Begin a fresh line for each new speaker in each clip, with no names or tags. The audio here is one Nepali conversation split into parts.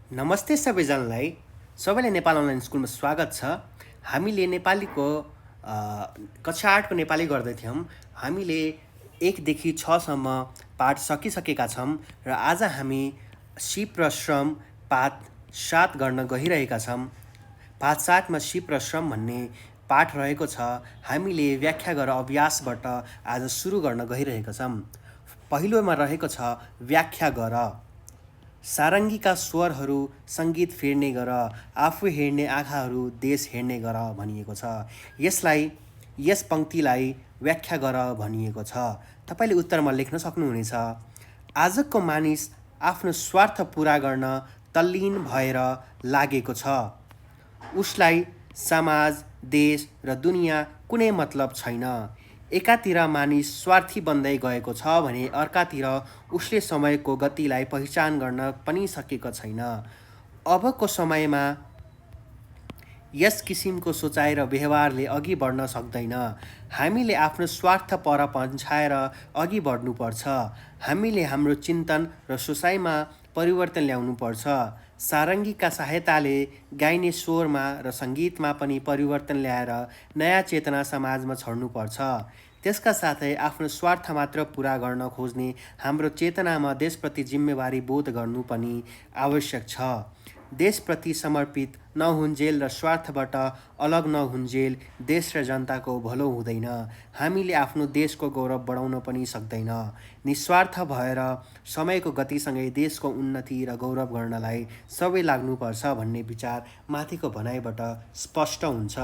नमस्ते सबैजनालाई। सबैलाई नेपाल अनलाइन स्कुलमा स्वागत छ। हामीले नेपालीको कक्षा 8 को नेपाली गर्दैथ्यौँ। हामीले 1 देखि 6 सम्म पाठ सकिसकेका छौँ र आज हामी सिप र श्रम पाठ 7 गर्न गइरहेका छौँ। पाठ 7 मा सिप र श्रम भन्ने पाठ रहेको छ। हामीले व्याख्या गर अभ्यासबाट आज सुरु गर्न गइरहेका छौँ। पहिलोमा रहेको छ व्याख्या गर। सारङ्गीका स्वरहरू सङ्गीत फेर्ने गर, आफू हेर्ने आँखाहरू देश हेर्ने गर भनिएको छ। यस पङ्क्तिलाई व्याख्या गर भनिएको छ। तपाईँले उत्तरमा लेख्न सक्नुहुनेछ। आजको मानिस आफ्नो स्वार्थ पुरा गर्न तल्लीन भएर लागेको छ। उसलाई समाज, देश र दुनियाँ कुनै मतलब छैन। एकातिर मानिस स्वार्थी बन्दै गएको छ भने अर्कातिर उसले समयको गतिलाई पहिचान गर्न पनि सकेको छैन। अबको समयमा यस किसिमको सोचाइ र व्यवहारले अघि बढ्न सक्दैन। हामीले आफ्नो स्वार्थ पर पन्छाएर अघि बढ्नुपर्छ। हामीले हाम्रो चिन्तन र सोचाइमा परिवर्तन ल्याउनुपर्छ। सारङ्गीका सहायताले गाइने स्वरमा र सङ्गीतमा पनि परिवर्तन ल्याएर नयाँ चेतना समाजमा छर्नुपर्छ। त्यसका साथै आफ्नो स्वार्थ मात्र पुरा गर्न खोज्ने हाम्रो चेतनामा देशप्रति जिम्मेवारी बोध गर्नु पनि आवश्यक छ। देशप्रति समर्पित नहुन्जेल र स्वार्थबाट अलग नहुन्जेल देश र जनताको भलो हुँदैन। हामीले आफ्नो देशको गौरव बढाउन पनि सक्दैन। निस्वार्थ भएर समयको गतिसँगै देशको उन्नति र गौरव गर्नलाई सबै लाग्नुपर्छ भन्ने विचार माथिको भनाइबाट स्पष्ट हुन्छ।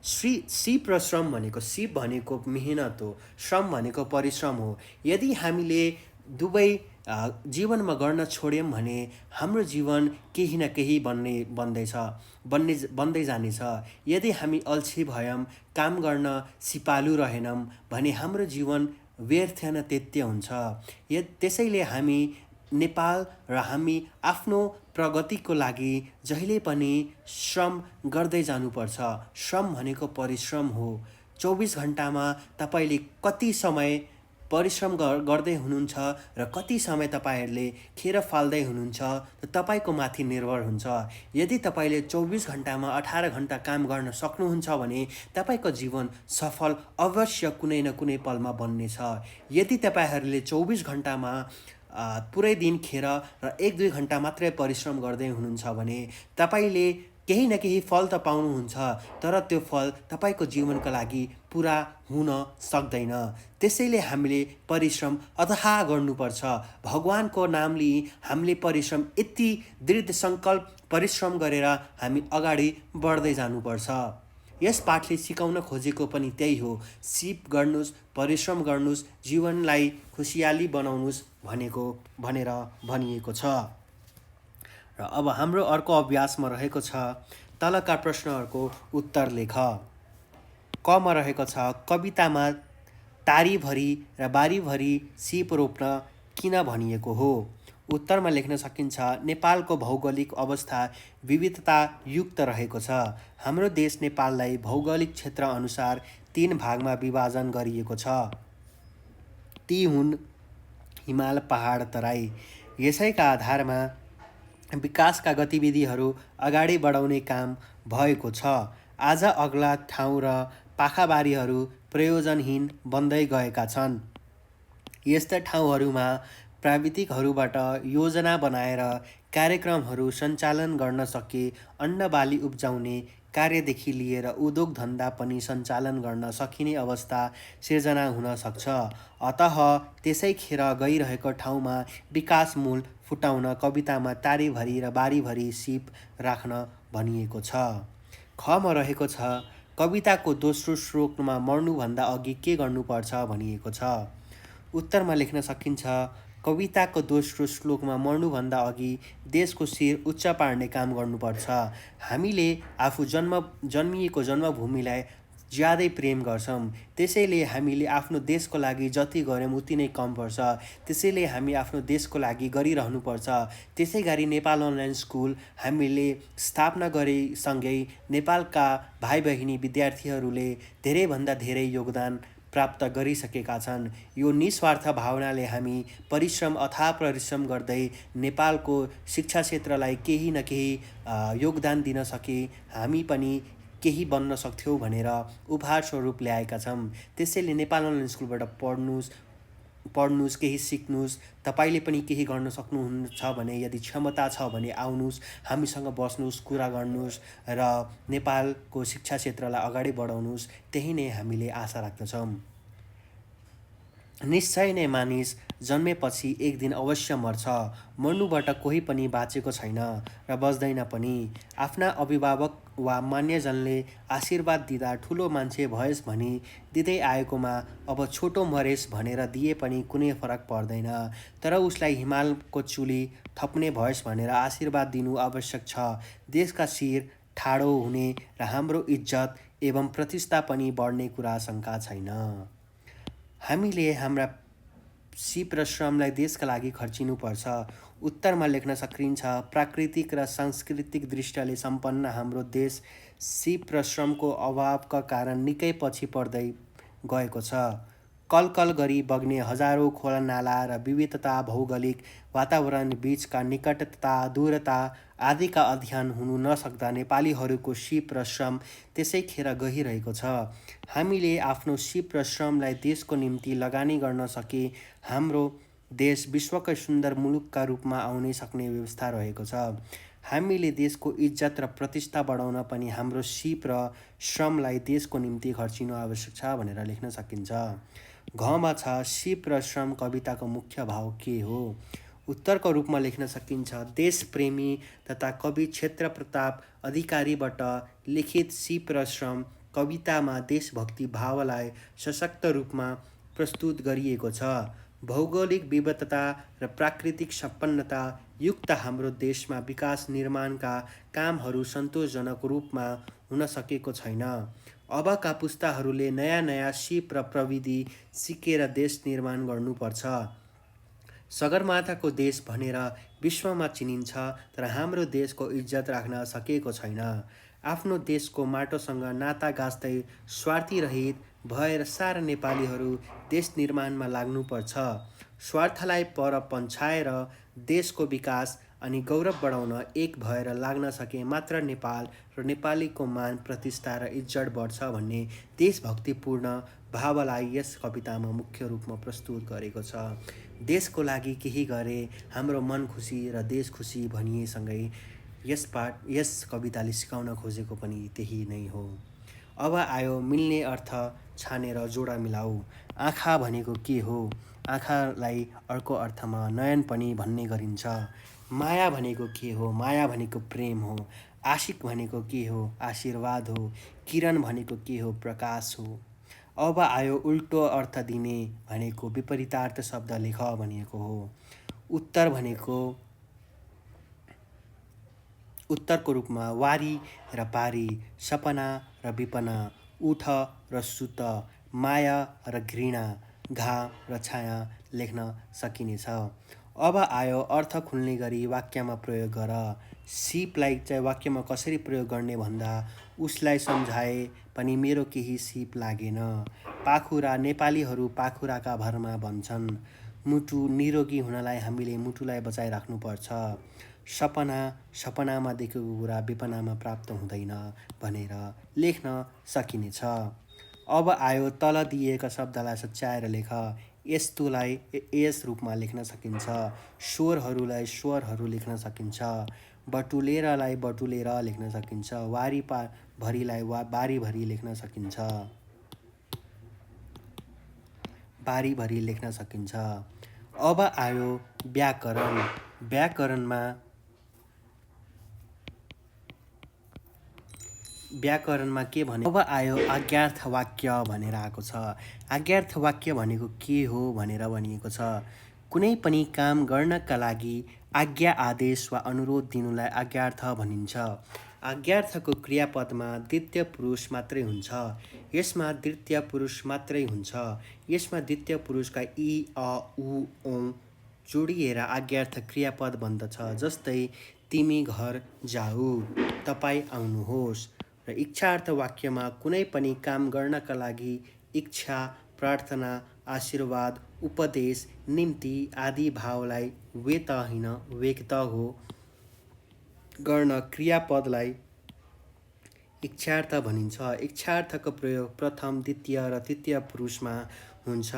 सिप र श्रम भनेको सिप भनेको मेहनत हो, श्रम भनेको परिश्रम हो। यदि हामीले दुवै जीवनमा गर्न छोड्यौँ भने हाम्रो जीवन केही न केही बन्दै जानेछ। यदि हामी अल्छी भयौँ, काम गर्न सिपालु रहेनौँ भने हाम्रो जीवन व्यर्थ न त्यत्य हुन्छ। त्यसैले हामी नेपाल र हामी आफ्नो प्रगतिको लागि जहिले पनि श्रम गर्दै जानुपर्छ। श्रम भनेको परिश्रम हो। 24 घन्टामा तपाईँले कति समय परिश्रम गर्दै हुनुहुन्छ र कति समय तपाईँहरूले खेर फाल्दै हुनुहुन्छ त तपाईँको माथि निर्भर हुन्छ। यदि तपाईँले 24 घन्टामा 18 घन्टा काम गर्न सक्नुहुन्छ भने तपाईँको जीवन सफल अवश्य कुनै न कुनै पलमा बन्नेछ। यदि तपाईँहरूले 24 घन्टामा पुरै दिन खेर र 1-2 घन्टा मात्रै परिश्रम गर्दै हुनुहुन्छ भने तपाईँले केही न केही फल त पाउनुहुन्छ, तर त्यो फल तपाईँको जीवनका लागि पुरा हुन सक्दैन। त्यसैले हामीले परिश्रम अथाह गर्नुपर्छ। भगवानको नाम लिई हामीले परिश्रम यति दृढ सङ्कल्प परिश्रम गरेर हामी अगाडि बढ्दै जानुपर्छ। यस पाठले सिकाउन खोजेको पनि त्यही हो। सिप गर्नुहोस्, परिश्रम गर्नुहोस्, जीवनलाई खुसियाली बनाउनुहोस् भनेर भनिएको छ। र अब हाम्रो अर्को अभ्यासमा रहेको छ तलका प्रश्नहरूको उत्तर लेख। कमा रहेको छ कवितामा तारीभरि र बारीभरि सिप रोप्न किन भनिएको हो। उत्तरमा लेख्न सकिन्छ नेपालको भौगोलिक अवस्था विविधतायुक्त रहेको छ। हाम्रो देश नेपाललाई भौगोलिक क्षेत्र अनुसार 3 भागमा विभाजन गरिएको छ। ती हुन् हिमाल, पहाड, तराई। यसैका आधारमा विकासका गतिविधिहरू अगाडि बढाउने काम भएको छ। आज अग्ला ठाउँ र पाखाबारीहरू प्रयोजनहीन बन्दै गएका छन्। यस्ता ठाउँहरूमा प्राविधिकहरूबाट योजना बनाएर कार्यक्रमहरू सञ्चालन गर्न सके अन्नबाली उब्जाउने कार्यदेखि लिएर उद्योग धन्दा पनि सञ्चालन गर्न सकिने अवस्था सिर्जना हुन सक्छ। अतः त्यसैखेर गइरहेको ठाउँमा विकास मूल फुटाउन कवितामा तारीभरि र बारीभरि सिप राख्न भनिएको छ। खमा रहेको छ कविताको दोस्रो श्लोकमा मर्नुभन्दा अघि के गर्नुपर्छ भनिएको छ। उत्तरमा लेख्न सकिन्छ कविताको दोस्रो श्लोकमा मर्नुभन्दा अघि देशको शिर उच्च पार्ने काम गर्नुपर्छ। हामीले आफू जन्मिएको जन्मभूमिलाई ज्यादै प्रेम गर्छौँ। त्यसैले हामीले आफ्नो देशको लागि जति गऱ्यौँ उति नै कम पर्छ। त्यसैले हामी आफ्नो देशको लागि गरिरहनुपर्छ। त्यसै गरी नेपाल अनलाइन स्कुल हामीले स्थापना गरेसँगै नेपालका भाइ बहिनी विद्यार्थीहरूले धेरैभन्दा धेरै योगदान प्राप्त गरिसकेका छन्। यो निस्वार्थ भावनाले हामी अथाह परिश्रम गर्दै नेपालको शिक्षा क्षेत्रलाई केही न केही योगदान दिन सके हामी पनि केही बन्न सक्थ्यौँ भनेर उपहार स्वरूप ल्याएका छौँ। त्यसैले नेपाल अनलाइन स्कुलबाट पढ्नुहोस्, केही सिक्नुहोस्। तपाईँले पनि केही गर्न सक्नुहुन्छ भने, यदि क्षमता छ भने आउनुहोस्, हामीसँग बस्नुहोस्, कुरा गर्नुहोस् र नेपालको शिक्षा क्षेत्रलाई अगाडि बढाउनुहोस्। त्यही नै हामीले आशा राख्दछौँ। निश्चय नै मानिस जन्मेपछि एक दिन अवश्य मर्छ। मर्नुबाट कोही पनि बाँचेको छैन र बच्दैन पनि। आफ्ना अभिभावक वा मान्यजनले आशीर्वाद दिँदा ठुलो मान्छे भएस् भनी दिँदै आएकोमा अब छोटो मरेस् भनेर दिए पनि कुनै फरक पर्दैन। तर उसलाई हिमालको चुली थप्ने भएस् भनेर आशीर्वाद दिनु आवश्यक छ। देशका शिर ठाडो हुने र हाम्रो इज्जत एवं प्रतिष्ठा पनि बढ्ने कुरा शङ्का छैन। हामीले हाम्रा सिप र श्रमलाई देशका लागि खर्चिनुपर्छ। उत्तरमा लेख्न सकिन्छ, प्राकृतिक र सांस्कृतिक दृष्टिले सम्पन्न हाम्रो देश सिप र श्रमको अभावका कारण निकै पछि पर्दै गएको छ। कलकल गरी बग्ने हजारौँ खोलानाला र विविधता, भौगोलिक वातावरण बीचका निकटता, दूरता आदिका अध्ययन हुनु नसक्दा नेपालीहरूको सिप र श्रम त्यसै खेर गइरहेको छ। हामीले आफ्नो सिप र श्रमलाई देशको निम्ति लगानी गर्न सके हाम्रो देश विश्वकै सुन्दर मुलुकका रूपमा आउनै सक्ने व्यवस्था रहेको छ। हामीले देशको इज्जत र प्रतिष्ठा बढाउन पनि हाम्रो सिप र श्रमलाई देशको निम्ति खर्चिनु आवश्यक छ भनेर लेख्न सकिन्छ। घमा छ, सिप र श्रम कविताको मुख्य भाव के हो? उत्तरको रूपमा लेख्न सकिन्छ, देशप्रेमी तथा कवि क्षेत्र प्रताप अधिकारीबाट लिखित सिप र श्रम कवितामा देशभक्ति भावलाई सशक्त रूपमा प्रस्तुत गरिएको छ। भौगोलिक विविधता र प्राकृतिक सम्पन्नता युक्त हाम्रो देशमा विकास निर्माणका कामहरू सन्तोषजनक रूपमा हुन सकेको छैन। अबका पुस्ताहरूले नयाँ नयाँ सिप र प्रविधि सिकेर देश निर्माण गर्नुपर्छ। सगरमाथाको देश भनेर विश्वमा चिनिन्छ, तर हाम्रो देशको इज्जत राख्न सकेको छैन। आफ्नो देशको माटोसँग नाता गाँच्दै स्वार्थीरहित भएर सारा नेपालीहरू देश निर्माणमा लाग्नुपर्छ। स्वार्थलाई पर पन्छाएर देशको विकास अनि गौरव बढाउन एक भएर लाग्न सके मात्र नेपाल र नेपालीको मान, प्रतिष्ठा र इज्जत बढ्छ भन्ने देशभक्तिपूर्ण भावलाई यस कवितामा मुख्य रूपमा प्रस्तुत गरेको छ। देशको लागि केही गरे हाम्रो मन खुसी र देश खुसी भनिएसँगै यस कविताले सिकाउन खोजेको पनि त्यही नै हो। अब आयो मिल्ने अर्थ छानेर जोडा मिलाऊ। आँखा भनेको के हो? आँखालाई अर्को अर्थमा नयन पनि भन्ने गरिन्छ। माया भनेको के हो? माया भनेको प्रेम हो। आशिक भनेको के हो? आशीर्वाद हो। किरण भनेको के हो? प्रकाश हो। अब आयो उल्टो अर्थ दिने भनेको विपरीतार्थ शब्द लेख भनिएको हो। उत्तरको रूपमा वारी र पारी, सपना र विपना, उठ र सुत, माया र घृणा, घाम र छाया लेख्न सकिनेछ। अब आयो अर्थ खुल्ने गरी वाक्यमा प्रयोग गर। सिपलाई चाहिँ वाक्यमा कसरी प्रयोग गर्ने भन्दा उसलाई सम्झाए पनि मेरो केही सिप लागेन। पाखुरा, नेपालीहरू पाखुराका भरमा भन्छन्। मुटु, निरोगी हुनलाई हामीले मुटुलाई बचाइराख्नुपर्छ। सपना, सपनामा देखेको कुरा विपनामा प्राप्त हुँदैन भनेर लेख्न सकिनेछ। अब आयो तल दिएका शब्दलाई सच्याएर लेख। यस्तोलाई यस रूपमा लेख्न सकिन्छ। स्वरहरूलाई स्वरहरू लेख्न सकिन्छ। बटुलेरलाई बटुलेर लेख्न सकिन्छ। वारी भरिलाई बारीभरि लेख्न सकिन्छ। बारीभरि लेख्न सकिन्छ। अब आयो व्याकरण। व्याकरणमा के भने, अब आयो आज्ञार्थ वाक्य भनेर आएको छ। आज्ञार्थ वाक्य भनेको के हो भनेर भनिएको छ। कुनै पनि काम गर्नका लागि आज्ञा, आदेश वा अनुरोध दिनुलाई आज्ञार्थ भनिन्छ। आज्ञार्थको क्रियापदमा द्वितीय पुरुष मात्रै हुन्छ। यसमा द्वितीय पुरुष मात्रै हुन्छ। यसमा द्वितीय पुरुषका इ, अ, उ, औ जोडिएर आज्ञार्थ क्रियापद बन्दछ। जस्तै तिमी घर जाऊ, तपाईँ आउनुहोस्। र इच्छार्थ वाक्यमा कुनै पनि काम गर्नका लागि इच्छा प्रार्थना, आशीर्वाद, उपदेश, निम्ति आदि भावलाई वेत होइन व्यक्त हो गर्न क्रियापदलाई इच्छार्थ भनिन्छ। इच्छार्थको प्रयोग प्रथम, द्वितीय र तृतीय पुरुषमा हुन्छ।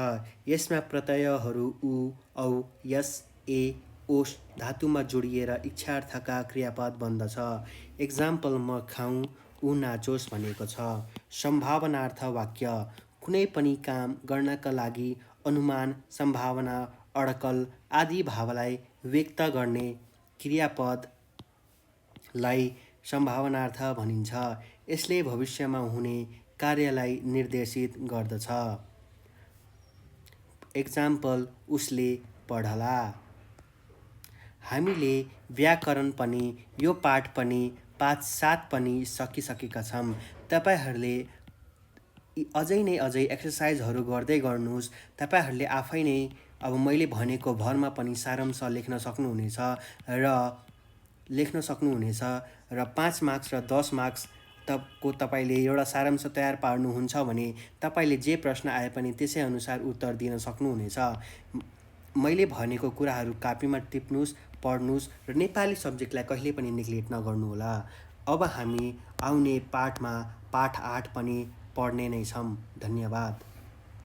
यसमा प्रत्ययहरू उ, औ, यस, ए, ओस धातुमा जोडिएर इच्छार्थका क्रियापद बन्दछ। एक्जाम्पल म खाऊँ, ऊ नाचोस् भनेको छ। सम्भावनार्थ वाक्य कुनै पनि काम गर्नका लागि अनुमान, सम्भावना, अड्कल आदि भावलाई व्यक्त गर्ने क्रियापदलाई सम्भावनार्थ भनिन्छ। यसले भविष्यमा हुने कार्यलाई निर्देशित गर्दछ। एक्जाम्पल उसले पढला। हामीले व्याकरण पनि, यो पाठ पनि 5-7 पनि सकिसकेका छौँ। तपाईँहरूले अझै एक्सर्साइजहरू गर्दै गर्नुहोस्। तपाईँहरूले आफै नै अब मैले भनेको भरमा पनि सारांश लेख्न सक्नुहुनेछ र 5 मार्क्स र 10 मार्क्स तपाईँले एउटा सारांश तयार पार्नुहुन्छ भने तपाईँले जे प्रश्न आए पनि त्यसै अनुसार उत्तर दिन सक्नुहुनेछ। मैले भनेको कुराहरू कापीमा टिप्नुहोस्, पढ्नुहोस् र नेपाली सब्जेक्टलाई कहिले पनि नेग्लेक्ट नगर्नुहोला। अब हामी आउने पाठमा पाठ 8 पनि पढ्ने नै छौँ। धन्यवाद।